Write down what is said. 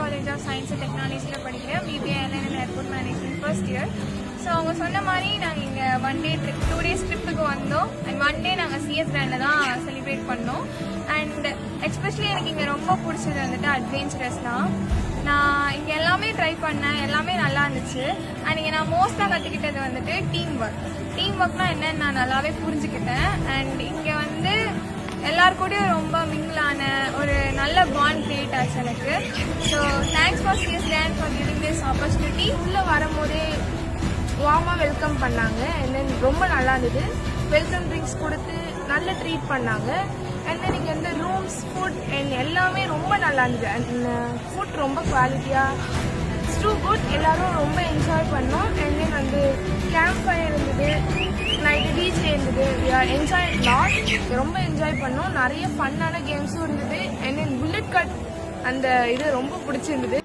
College of science and டெக்னாலஜியில் படிக்கிறேன். BBA and airport management first year. So அவங்க சொன்ன மாதிரி நாங்கள் இங்கே 1 டே ட்ரிப் 2 டேஸ் ட்ரிப்புக்கு வந்தோம். அண்ட் 1 டே நாங்கள் சிஎஸ் கிராண்டில் தான் செலிப்ரேட் பண்ணோம். அண்ட் எஸ்பெஷலி எனக்கு இங்கே ரொம்ப பிடிச்சது வந்துட்டு அட்வென்ச்சரஸ் தான். நான் இங்கே எல்லாமே ட்ரை பண்ணேன், எல்லாமே நல்லா இருந்துச்சு. அண்ட் இங்கே நான் மோஸ்ட்டாக கற்றுக்கிட்டது வந்துட்டு டீம் ஒர்க்னால் என்னன்னு நான் நல்லாவே புரிஞ்சுக்கிட்டேன். அண்ட் இங்கே வந்து எல்லாருக்கூடயும் ரொம்ப மிங்கிளான ஒரு நல்ல பாண்ட் கிரியேட் ஆச்சு எனக்கு. So thanks for CS grand for giving this opportunity. உள்ளே வரும்போதே வார்மாக வெல்கம் பண்ணாங்க. அண்ட் தென் ரொம்ப நல்லா இருந்தது. வெல்கம் ட்ரிங்க்ஸ் கொடுத்து நல்ல ட்ரீட் பண்ணாங்க. அண்ட் தென் இங்கே வந்து ரூம்ஸ், ஃபுட் அண்ட் எல்லாமே ரொம்ப நல்லா இருந்தது. அண்ட் ஃபுட் ரொம்ப குவாலிட்டியாக டூ குட். எல்லோரும் ரொம்ப என்ஜாய் பண்ணோம். அண்ட் தென் வந்து கேம்ப் ஃபயர் இருந்தது, நைட்டு பீச் இருந்தது. என்ஜாய் லாட், ரொம்ப என்ஜாய் பண்ணோம். நிறைய ஃபன்னான கேம்ஸும் இருந்தது. அண்ட் தென் புல்லட் கட் அந்த இது ரொம்ப பிடிச்சிருந்தது.